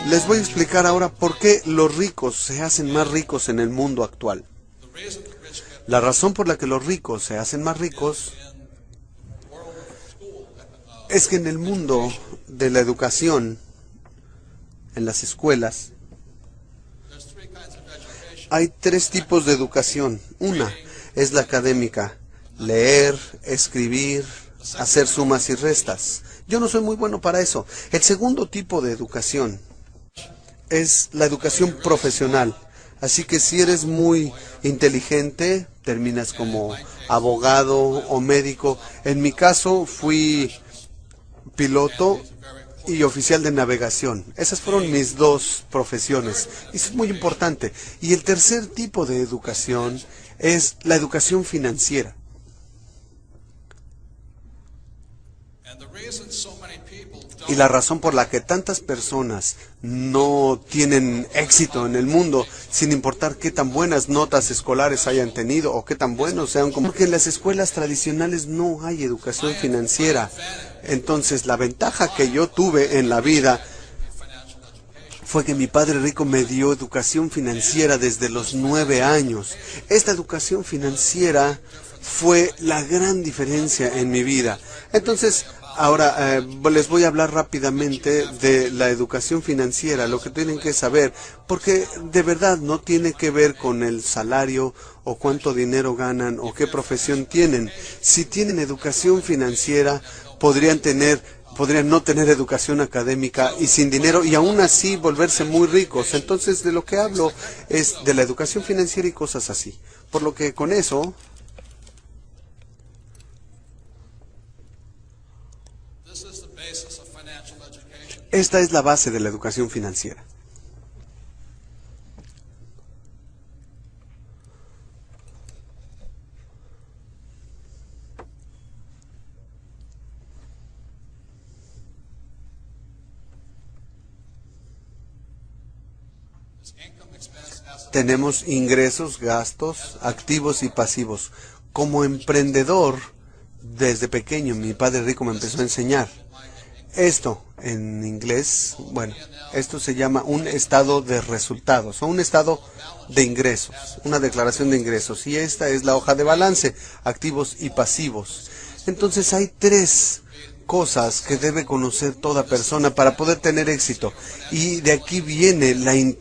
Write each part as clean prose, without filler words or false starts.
Les voy a explicar ahora por qué los ricos se hacen más ricos en el mundo actual. La razón por la que los ricos se hacen más ricos es que en el mundo de la educación, en las escuelas, hay tres tipos de educación. Una es la académica: leer, escribir, hacer sumas y restas. Yo no soy muy bueno para eso. El segundo tipo de educación es la educación profesional. Así que si eres muy inteligente, terminas como abogado o médico. En mi caso fui piloto y oficial de navegación. Esas fueron mis dos profesiones. Y eso es muy importante. Y el tercer tipo de educación es la educación financiera. Y la razón por la que tantas personas no tienen éxito en el mundo, sin importar qué tan buenas notas escolares hayan tenido o qué tan buenos sean, como que en las escuelas tradicionales no hay educación financiera. Entonces, la ventaja que yo tuve en la vida fue que mi padre rico me dio educación financiera desde los 9 años. Esta educación financiera fue la gran diferencia en mi vida. Entonces, ahora les voy a hablar rápidamente de la educación financiera, lo que tienen que saber, porque de verdad no tiene que ver con el salario o cuánto dinero ganan o qué profesión tienen. Si tienen educación financiera, podrían no tener educación académica y sin dinero y aún así volverse muy ricos. Entonces, de lo que hablo es de la educación financiera y cosas así. Por lo que con eso, esta es la base de la educación financiera. Tenemos ingresos, gastos, activos y pasivos. Como emprendedor, desde pequeño, mi padre rico me empezó a enseñar. Esto, en inglés, esto se llama un estado de resultados o un estado de ingresos, una declaración de ingresos. Y esta es la hoja de balance, activos y pasivos. Entonces hay tres cosas que debe conocer toda persona para poder tener éxito. Y de aquí viene,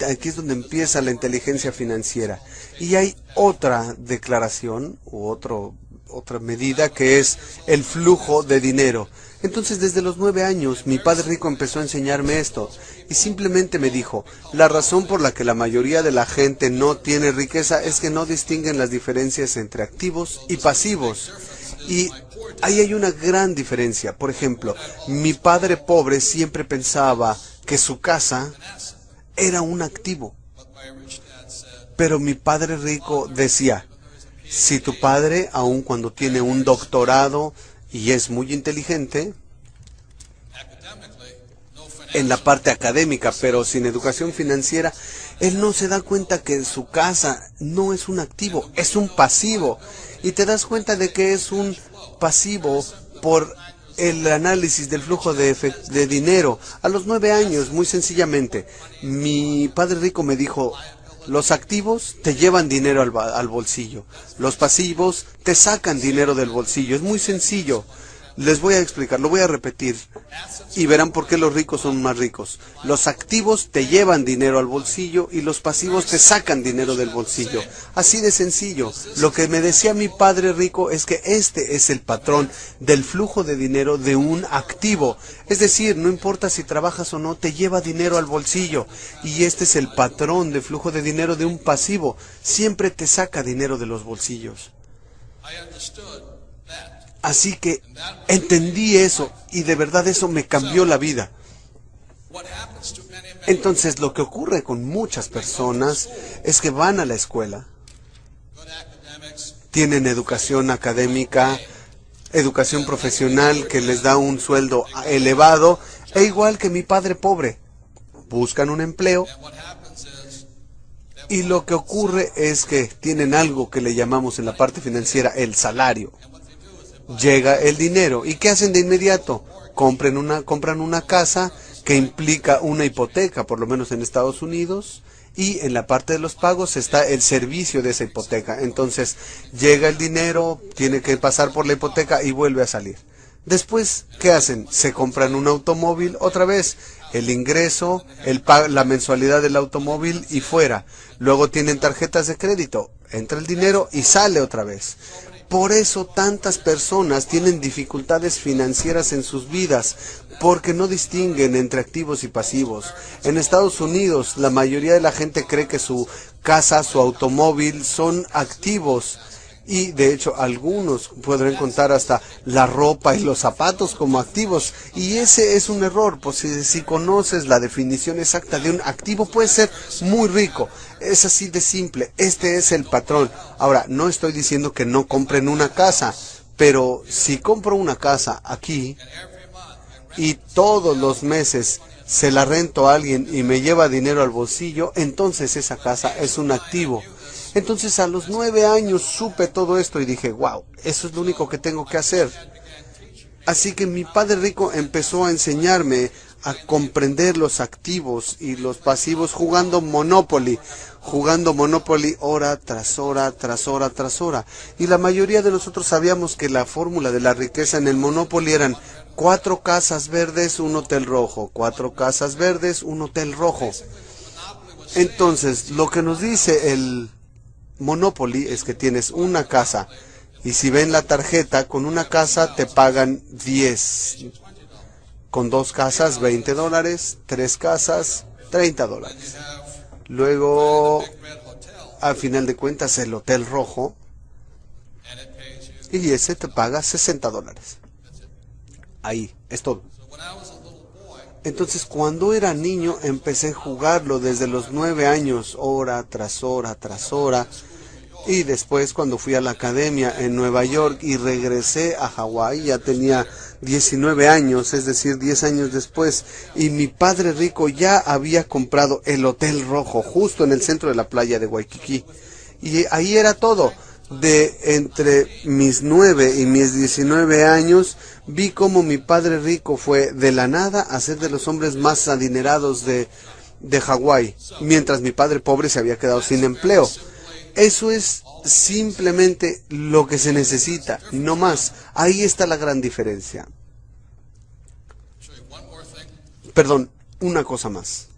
aquí es donde empieza la inteligencia financiera. Y hay otra declaración u otra medida que es el flujo de dinero. Entonces, desde los 9 años, mi padre rico empezó a enseñarme esto. Y simplemente me dijo, la razón por la que la mayoría de la gente no tiene riqueza es que no distinguen las diferencias entre activos y pasivos. Y ahí hay una gran diferencia. Por ejemplo, mi padre pobre siempre pensaba que su casa era un activo. Pero mi padre rico decía, si tu padre, aun cuando tiene un doctorado y es muy inteligente en la parte académica, pero sin educación financiera, él no se da cuenta que su casa no es un activo, es un pasivo. Y te das cuenta de que es un pasivo por el análisis del flujo de dinero. A los 9 años, muy sencillamente, mi padre rico me dijo, los activos te llevan dinero al bolsillo, los pasivos te sacan dinero del bolsillo. Es muy sencillo. Les voy a explicar, lo voy a repetir y verán por qué los ricos son más ricos. Los activos te llevan dinero al bolsillo y los pasivos te sacan dinero del bolsillo. Así de sencillo. Lo que me decía mi padre rico es que este es el patrón del flujo de dinero de un activo. Es decir, no importa si trabajas o no, te lleva dinero al bolsillo. Y este es el patrón de flujo de dinero de un pasivo. Siempre te saca dinero de los bolsillos. Así que entendí eso y de verdad eso me cambió la vida. Entonces lo que ocurre con muchas personas es que van a la escuela, tienen educación académica, educación profesional que les da un sueldo elevado, e igual que mi padre pobre, buscan un empleo y lo que ocurre es que tienen algo que le llamamos en la parte financiera el salario. Llega el dinero. ¿Y qué hacen de inmediato? Compran una casa que implica una hipoteca, por lo menos en Estados Unidos, y en la parte de los pagos está el servicio de esa hipoteca. Entonces llega el dinero, tiene que pasar por la hipoteca y vuelve a salir. Después, ¿qué hacen? Se compran un automóvil, otra vez, el ingreso, la mensualidad del automóvil y fuera. Luego tienen tarjetas de crédito, entra el dinero y sale otra vez. Por eso tantas personas tienen dificultades financieras en sus vidas, porque no distinguen entre activos y pasivos. En Estados Unidos, la mayoría de la gente cree que su casa, su automóvil son activos. Y de hecho algunos podrán contar hasta la ropa y los zapatos como activos, y ese es un error, pues si conoces la definición exacta de un activo puedes ser muy rico, es así de simple, este es el patrón. Ahora, no estoy diciendo que no compren una casa, pero si compro una casa aquí y todos los meses se la rento a alguien y me lleva dinero al bolsillo, entonces esa casa es un activo. Entonces a los 9 años supe todo esto y dije, wow, eso es lo único que tengo que hacer. Así que mi padre rico empezó a enseñarme a comprender los activos y los pasivos jugando Monopoly hora tras hora, tras hora, tras hora. Y la mayoría de nosotros sabíamos que la fórmula de la riqueza en el Monopoly eran 4 casas verdes, un hotel rojo, 4 casas verdes, un hotel rojo. Entonces, lo que nos dice el Monopoly es que tienes una casa y si ven la tarjeta, con una casa te pagan 10, con 2 casas $20, 3 casas $30. Luego, al final de cuentas, el hotel rojo y ese te paga $60. Ahí, es todo. Entonces, cuando era niño, empecé a jugarlo desde los 9 años, hora tras hora, tras hora. Y después, cuando fui a la academia en Nueva York y regresé a Hawái, ya tenía 19 años, es decir, 10 años después. Y mi padre rico ya había comprado el Hotel Rojo, justo en el centro de la playa de Waikiki. Y ahí era todo. De entre mis 9 y mis 19 años, vi cómo mi padre rico fue de la nada a ser de los hombres más adinerados de Hawái, mientras mi padre pobre se había quedado sin empleo. Eso es simplemente lo que se necesita, no más. Ahí está la gran diferencia. Perdón, una cosa más.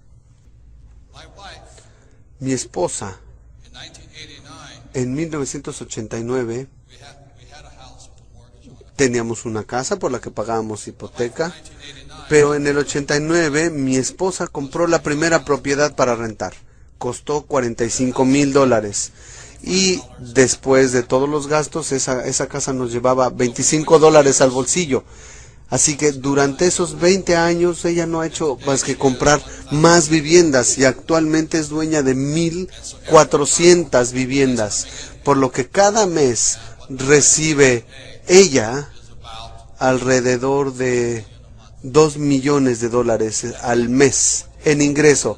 Mi esposa, en 1989, teníamos una casa por la que pagábamos hipoteca, pero en el 89 mi esposa compró la primera propiedad para rentar. Costó $45,000 y después de todos los gastos esa casa nos llevaba $25 al bolsillo. Así que durante esos 20 años ella no ha hecho más que comprar más viviendas y actualmente es dueña de 1,400 viviendas, por lo que cada mes recibe ella alrededor de $2 millones al mes en ingreso.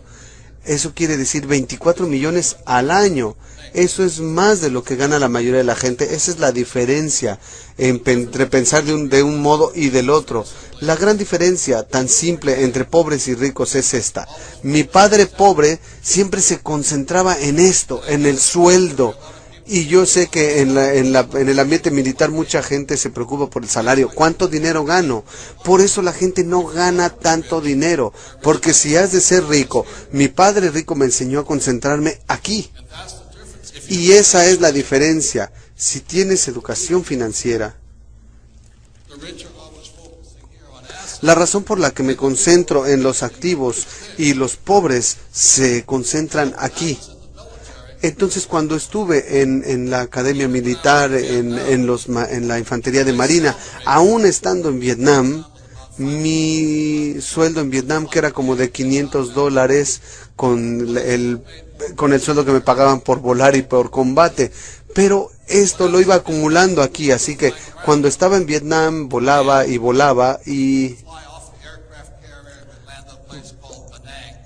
Eso quiere decir 24 millones al año. Eso es más de lo que gana la mayoría de la gente. Esa es la diferencia entre pensar de un modo y del otro. La gran diferencia tan simple entre pobres y ricos es esta. Mi padre pobre siempre se concentraba en esto, en el sueldo. Y yo sé que en el ambiente militar mucha gente se preocupa por el salario. ¿Cuánto dinero gano? Por eso la gente no gana tanto dinero. Porque si has de ser rico, mi padre rico me enseñó a concentrarme aquí. Y esa es la diferencia. Si tienes educación financiera, la razón por la que me concentro en los activos y los pobres se concentran aquí. Entonces, cuando estuve en la academia militar, en la infantería de marina, aún estando en Vietnam, mi sueldo en Vietnam, que era como de $500 con el sueldo que me pagaban por volar y por combate, pero esto lo iba acumulando aquí, así que cuando estaba en Vietnam volaba y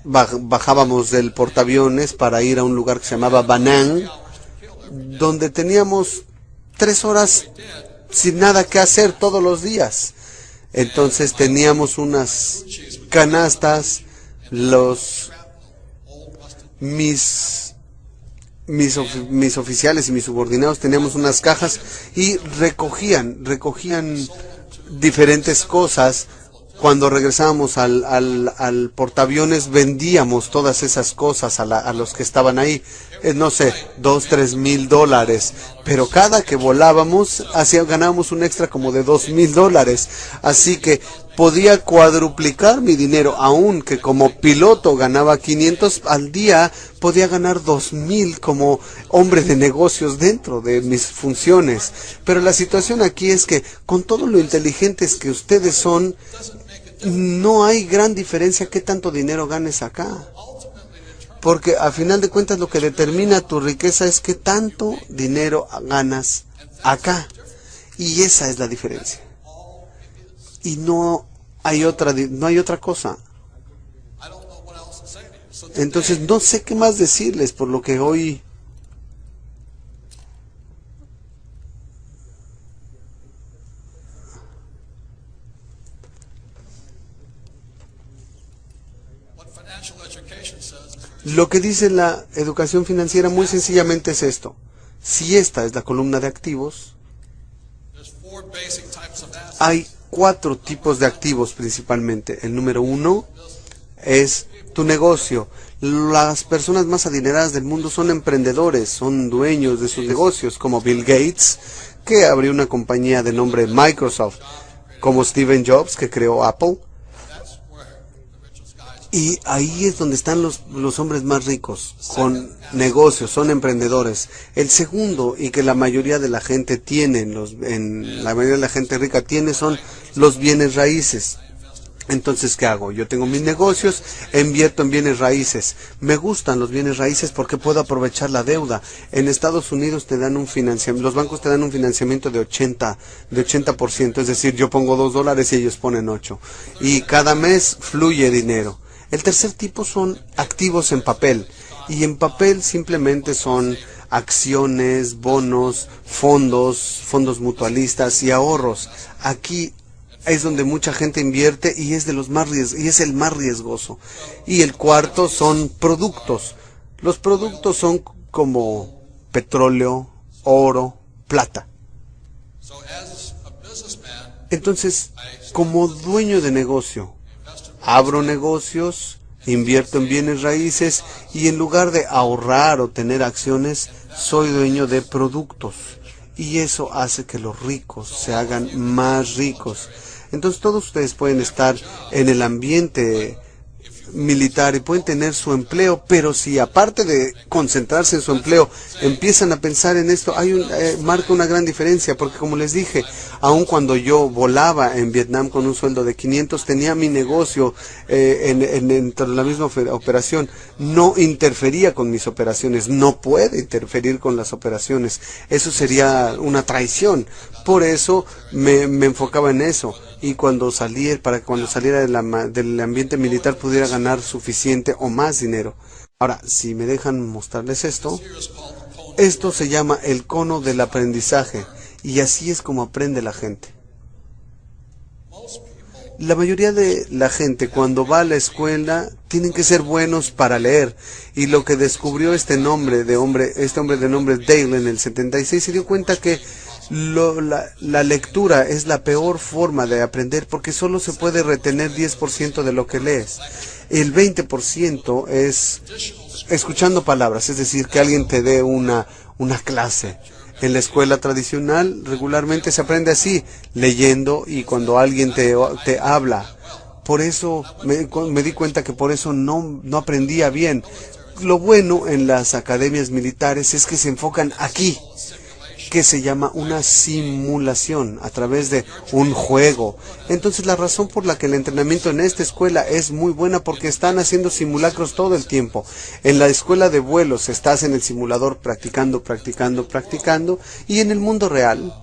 bajábamos del portaaviones para ir a un lugar que se llamaba Da Nang, donde teníamos 3 horas sin nada que hacer todos los días. Entonces teníamos unas canastas, mis oficiales y mis subordinados teníamos unas cajas y recogían diferentes cosas. Cuando regresábamos al portaaviones, vendíamos todas esas cosas a los que estaban ahí, no sé, $2,000-3,000, pero cada que volábamos ganábamos un extra como de $2,000, así que podía cuadruplicar mi dinero, aunque como piloto ganaba 500 al día, podía ganar 2,000 como hombre de negocios dentro de mis funciones. Pero la situación aquí es que con todo lo inteligentes que ustedes son, no hay gran diferencia qué tanto dinero ganes acá. Porque a final de cuentas lo que determina tu riqueza es qué tanto dinero ganas acá. Y esa es la diferencia. Y no hay otra cosa. Entonces no sé qué más decirles, por lo que hoy lo que dice la educación financiera muy sencillamente es esto. Si esta es la columna de activos, hay 4 tipos de activos principalmente. El número 1 es tu negocio. Las personas más adineradas del mundo son emprendedores, son dueños de sus negocios, como Bill Gates, que abrió una compañía de nombre Microsoft, como Steve Jobs, que creó Apple. Y ahí es donde están los hombres más ricos, con negocios, son emprendedores. El segundo, y que la mayoría de la gente tiene, la mayoría de la gente rica tiene, son los bienes raíces. Entonces, ¿qué hago? Yo tengo mis negocios, invierto en bienes raíces. Me gustan los bienes raíces porque puedo aprovechar la deuda. En Estados Unidos te dan un financiamiento, los bancos te dan un financiamiento de 80%, es decir, yo pongo $2 y ellos ponen 8. Y cada mes fluye dinero. El tercer tipo son activos en papel, y en papel simplemente son acciones, bonos, fondos mutualistas y ahorros. Aquí es donde mucha gente invierte y es el más riesgoso. Y el cuarto son productos. Los productos son como petróleo, oro, plata. Entonces, como dueño de negocio, abro negocios, invierto en bienes raíces y en lugar de ahorrar o tener acciones, soy dueño de productos. Y eso hace que los ricos se hagan más ricos. Entonces todos ustedes pueden estar en el ambiente militar y pueden tener su empleo, pero si aparte de concentrarse en su empleo empiezan a pensar en esto, marca una gran diferencia, porque como les dije, aun cuando yo volaba en Vietnam con un sueldo de 500, tenía mi negocio dentro de la misma operación, no interfería con mis operaciones, no puede interferir con las operaciones, eso sería una traición. Por eso me enfocaba en eso, y para que cuando saliera del ambiente militar pudiera ganar suficiente o más dinero. Ahora, si me dejan mostrarles esto se llama el cono del aprendizaje, y así es como aprende la gente. La mayoría de la gente cuando va a la escuela tienen que ser buenos para leer, y lo que descubrió este hombre de nombre Dale en el 76 se dio cuenta que la lectura es la peor forma de aprender, porque solo se puede retener 10% de lo que lees. El 20% es escuchando palabras, es decir, que alguien te dé una clase. En la escuela tradicional regularmente se aprende así, leyendo y cuando alguien te habla. Por eso me di cuenta que por eso no aprendía bien. Lo bueno en las academias militares es que se enfocan aquí, que se llama una simulación a través de un juego. Entonces la razón por la que el entrenamiento en esta escuela es muy buena, porque están haciendo simulacros todo el tiempo. En la escuela de vuelos estás en el simulador practicando, y en el mundo real,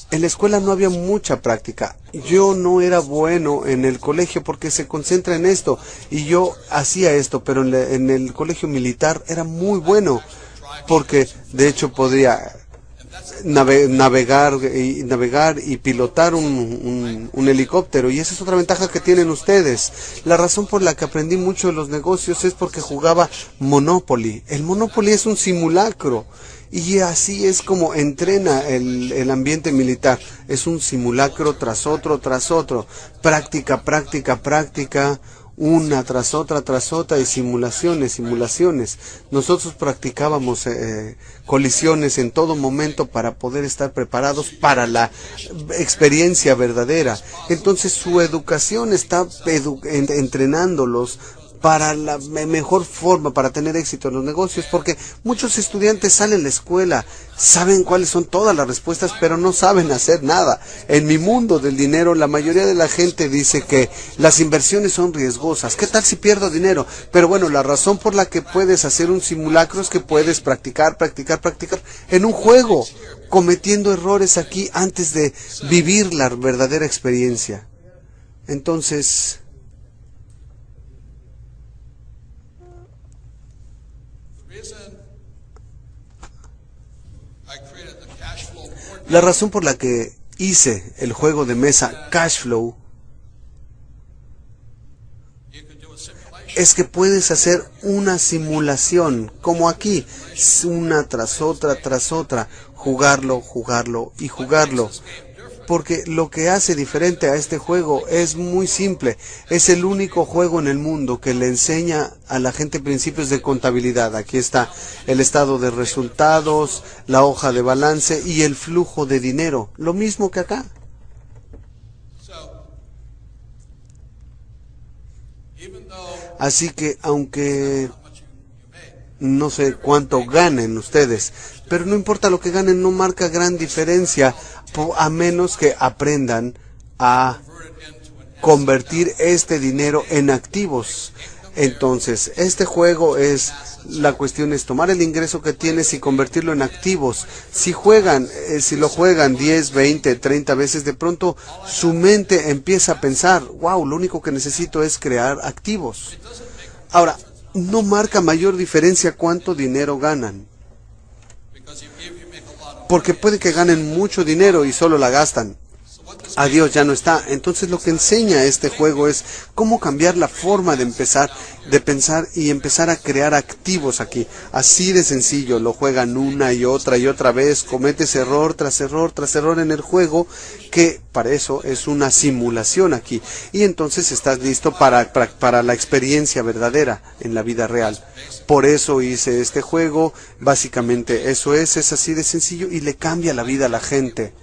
en la escuela no había mucha práctica. Yo no era bueno en el colegio porque se concentra en esto, y yo hacía esto, pero en el colegio militar era muy bueno, porque de hecho podía navegar y pilotar un helicóptero. Y esa es otra ventaja que tienen ustedes. La razón por la que aprendí mucho de los negocios es porque jugaba Monopoly. El Monopoly es un simulacro. Y así es como entrena el ambiente militar. Es un simulacro tras otro, tras otro. Práctica, práctica, práctica. Una tras otra, y simulaciones, simulaciones. Nosotros practicábamos colisiones en todo momento para poder estar preparados para la experiencia verdadera. Entonces su educación está entrenándolos para la mejor forma para tener éxito en los negocios, porque muchos estudiantes salen de la escuela, saben cuáles son todas las respuestas, pero no saben hacer nada. En mi mundo del dinero, la mayoría de la gente dice que las inversiones son riesgosas. ¿Qué tal si pierdo dinero? Pero bueno, la razón por la que puedes hacer un simulacro es que puedes practicar, practicar, practicar en un juego, cometiendo errores aquí antes de vivir la verdadera experiencia. Entonces, la razón por la que hice el juego de mesa Cash Flow es que puedes hacer una simulación, como aquí, una tras otra, jugarlo, jugarlo y jugarlo. Porque lo que hace diferente a este juego es muy simple. Es el único juego en el mundo que le enseña a la gente principios de contabilidad. Aquí está el estado de resultados, la hoja de balance y el flujo de dinero. Lo mismo que acá. Así que aunque no sé cuánto ganen ustedes, pero no importa lo que ganen, no marca gran diferencia, a menos que aprendan a convertir este dinero en activos. Entonces, este juego la cuestión es tomar el ingreso que tienes y convertirlo en activos. Si lo juegan 10, 20, 30 veces, de pronto su mente empieza a pensar, wow, lo único que necesito es crear activos. Ahora, no marca mayor diferencia cuánto dinero ganan. Porque puede que ganen mucho dinero y solo la gastan. Adiós, ya no está. Entonces lo que enseña este juego es cómo cambiar la forma de pensar y empezar a crear activos aquí. Así de sencillo, lo juegan una y otra vez, cometes error tras error tras error en el juego, que para eso es una simulación aquí. Y entonces estás listo para la experiencia verdadera en la vida real. Por eso hice este juego, básicamente eso es así de sencillo y le cambia la vida a la gente.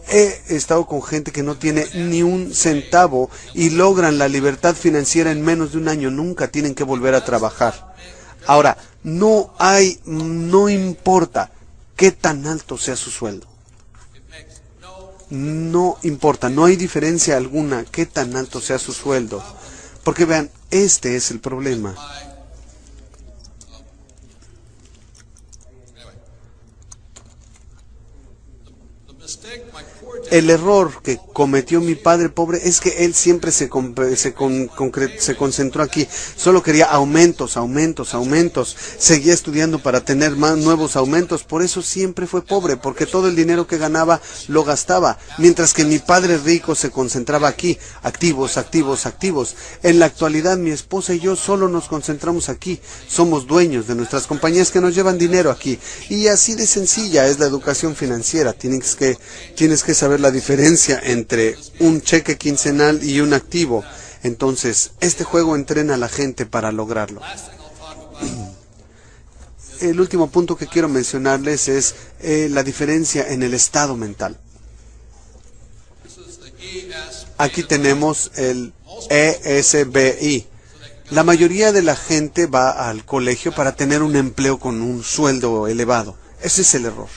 He estado con gente que no tiene ni un centavo y logran la libertad financiera en menos de un año. Nunca tienen que volver a trabajar. Ahora, no importa qué tan alto sea su sueldo. No importa, no hay diferencia alguna qué tan alto sea su sueldo. Porque vean, este es el problema. El error que cometió mi padre pobre es que él siempre se concentró aquí. Solo quería aumentos, aumentos, aumentos. Seguía estudiando para tener más nuevos aumentos. Por eso siempre fue pobre, porque todo el dinero que ganaba lo gastaba. Mientras que mi padre rico se concentraba aquí. Activos, activos, activos. En la actualidad mi esposa y yo solo nos concentramos aquí. Somos dueños de nuestras compañías que nos llevan dinero aquí. Y así de sencilla es la educación financiera. Tienes que saber la diferencia entre un cheque quincenal y un activo. Entonces, este juego entrena a la gente para lograrlo. El último punto que quiero mencionarles es la diferencia en el estado mental. Aquí tenemos el ESBI. La mayoría de la gente va al colegio para tener un empleo con un sueldo elevado. Ese es el error.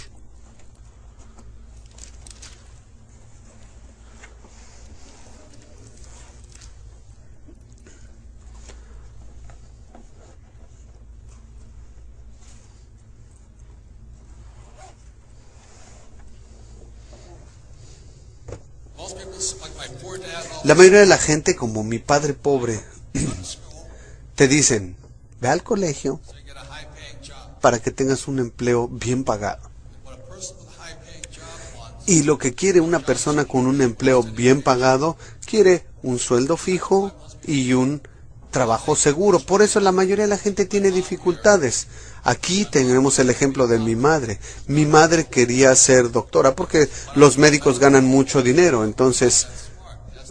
La mayoría de la gente, como mi padre pobre, te dicen, ve al colegio para que tengas un empleo bien pagado. Y lo que quiere una persona con un empleo bien pagado, quiere un sueldo fijo y un trabajo seguro. Por eso la mayoría de la gente tiene dificultades. Aquí tenemos el ejemplo de mi madre. Mi madre quería ser doctora porque los médicos ganan mucho dinero. Entonces,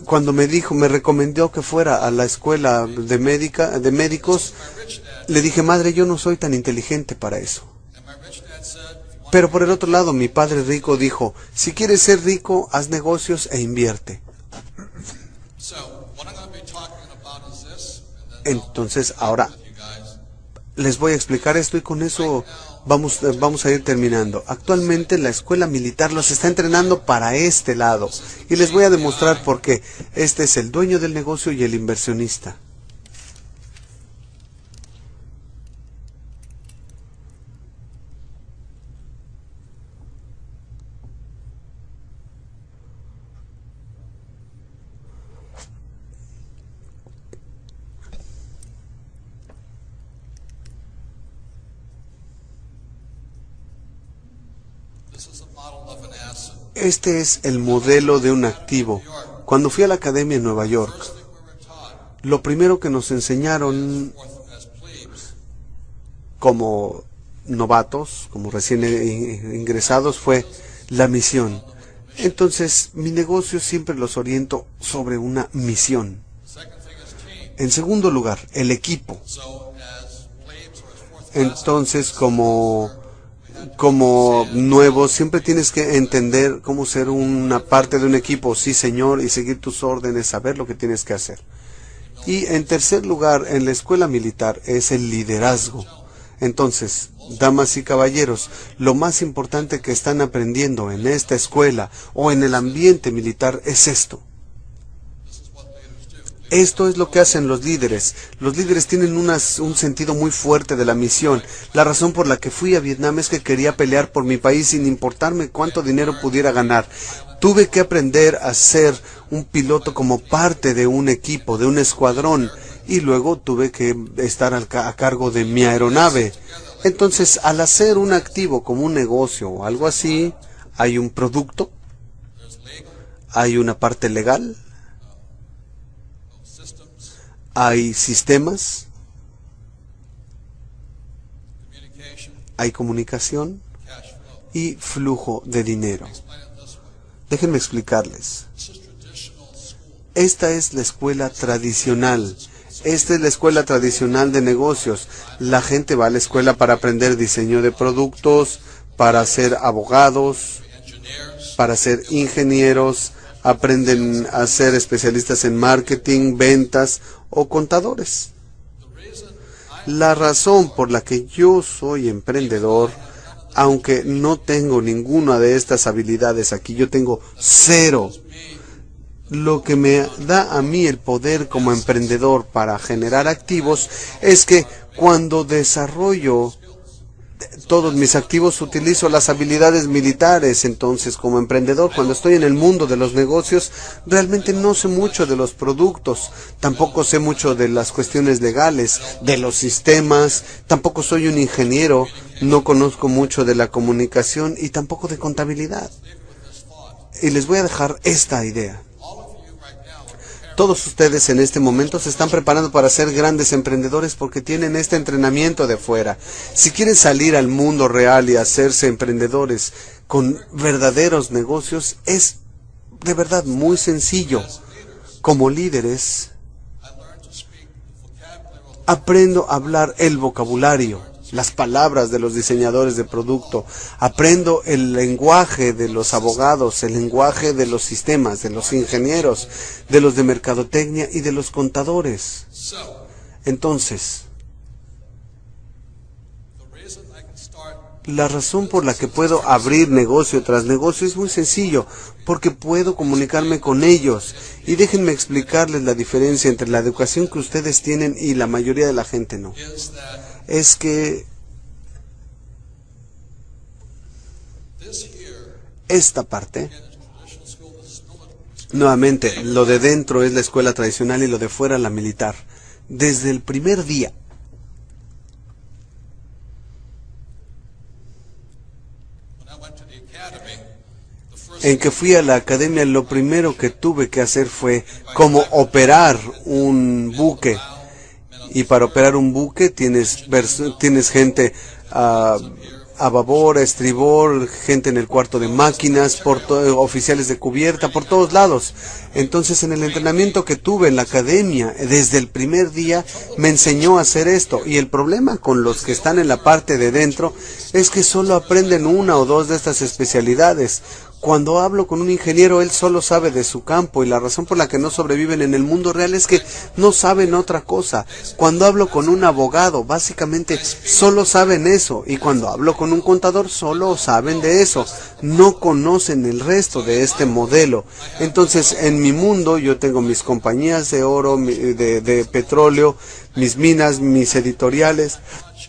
cuando me recomendó que fuera a la escuela de médicos, le dije, madre, yo no soy tan inteligente para eso. Pero por el otro lado, mi padre rico dijo, si quieres ser rico, haz negocios e invierte. Entonces, ahora les voy a explicar esto y con eso vamos a ir terminando. Actualmente la escuela militar los está entrenando para este lado. Y les voy a demostrar por qué. Este es el dueño del negocio y el inversionista. Este es el modelo de un activo. Cuando fui a la academia en Nueva York, lo primero que nos enseñaron como novatos, como recién ingresados, fue la misión. Entonces, mi negocio siempre los oriento sobre una misión. En segundo lugar, el equipo. Entonces, como nuevo, siempre tienes que entender cómo ser una parte de un equipo, sí señor, y seguir tus órdenes, saber lo que tienes que hacer. Y en tercer lugar, en la escuela militar, es el liderazgo. Entonces, damas y caballeros, lo más importante que están aprendiendo en esta escuela o en el ambiente militar es esto. Esto es lo que hacen los líderes. Los líderes tienen un sentido muy fuerte de la misión. La razón por la que fui a Vietnam es que quería pelear por mi país sin importarme cuánto dinero pudiera ganar. Tuve que aprender a ser un piloto como parte de un equipo, de un escuadrón, y luego tuve que estar a cargo de mi aeronave. Entonces, al hacer un activo como un negocio o algo así, hay un producto, hay una parte legal, hay sistemas, hay comunicación y flujo de dinero. Déjenme explicarles. Esta es la escuela tradicional. Esta es la escuela tradicional de negocios. La gente va a la escuela para aprender diseño de productos, para ser abogados, para ser ingenieros, aprenden a ser especialistas en marketing, ventas o contadores. La razón por la que yo soy emprendedor, aunque no tengo ninguna de estas habilidades aquí, yo tengo 0. Lo que me da a mí el poder como emprendedor para generar activos es que cuando desarrollo todos mis activos utilizo las habilidades militares. Entonces, como emprendedor, cuando estoy en el mundo de los negocios, realmente no sé mucho de los productos, tampoco sé mucho de las cuestiones legales, de los sistemas, tampoco soy un ingeniero, no conozco mucho de la comunicación y tampoco de contabilidad. Y les voy a dejar esta idea. Todos ustedes en este momento se están preparando para ser grandes emprendedores porque tienen este entrenamiento de fuera. Si quieren salir al mundo real y hacerse emprendedores con verdaderos negocios, es de verdad muy sencillo. Como líderes, aprendo a hablar el vocabulario, las palabras de los diseñadores de producto. Aprendo el lenguaje de los abogados, el lenguaje de los sistemas, de los ingenieros, de los de mercadotecnia y de los contadores. Entonces, la razón por la que puedo abrir negocio tras negocio es muy sencillo, porque puedo comunicarme con ellos. Y déjenme explicarles la diferencia entre la educación que ustedes tienen y la mayoría de la gente no. Es que esta parte, nuevamente, lo de dentro es la escuela tradicional y lo de fuera la militar. Desde el primer día, en que fui a la academia, lo primero que tuve que hacer fue como operar un buque. Y para operar un buque tienes gente a babor, a estribor, gente en el cuarto de máquinas, oficiales de cubierta, por todos lados. Entonces, en el entrenamiento que tuve en la academia, desde el primer día, me enseñó a hacer esto. Y el problema con los que están en la parte de dentro es que solo aprenden una o dos de estas especialidades. Cuando hablo con un ingeniero, él solo sabe de su campo, y la razón por la que no sobreviven en el mundo real es que no saben otra cosa. Cuando hablo con un abogado, básicamente solo saben eso, y cuando hablo con un contador, solo saben de eso. No conocen el resto de este modelo. Entonces, en mi mundo, yo tengo mis compañías de oro, de petróleo, mis minas, mis editoriales,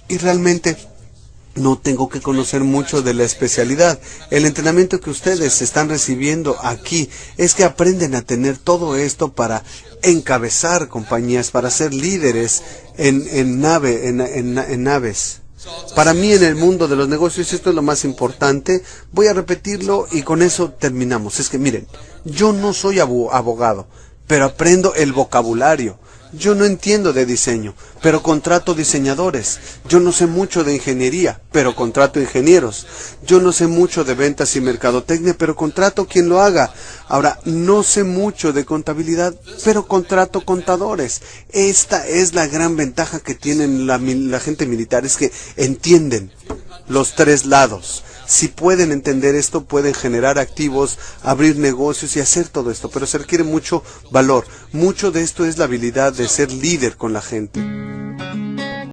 y realmente no tengo que conocer mucho de la especialidad. El entrenamiento que ustedes están recibiendo aquí es que aprenden a tener todo esto para encabezar compañías, para ser líderes en naves. Para mí, en el mundo de los negocios, esto es lo más importante. Voy a repetirlo y con eso terminamos. Es que miren, yo no soy abogado, pero aprendo el vocabulario. Yo no entiendo de diseño, pero contrato diseñadores. Yo no sé mucho de ingeniería, pero contrato ingenieros. Yo no sé mucho de ventas y mercadotecnia, pero contrato quien lo haga. Ahora, no sé mucho de contabilidad, pero contrato contadores. Esta es la gran ventaja que tienen la gente militar, es que entienden los tres lados. Si pueden entender esto, pueden generar activos, abrir negocios y hacer todo esto, pero se requiere mucho valor. Mucho de esto es la habilidad de ser líder con la gente.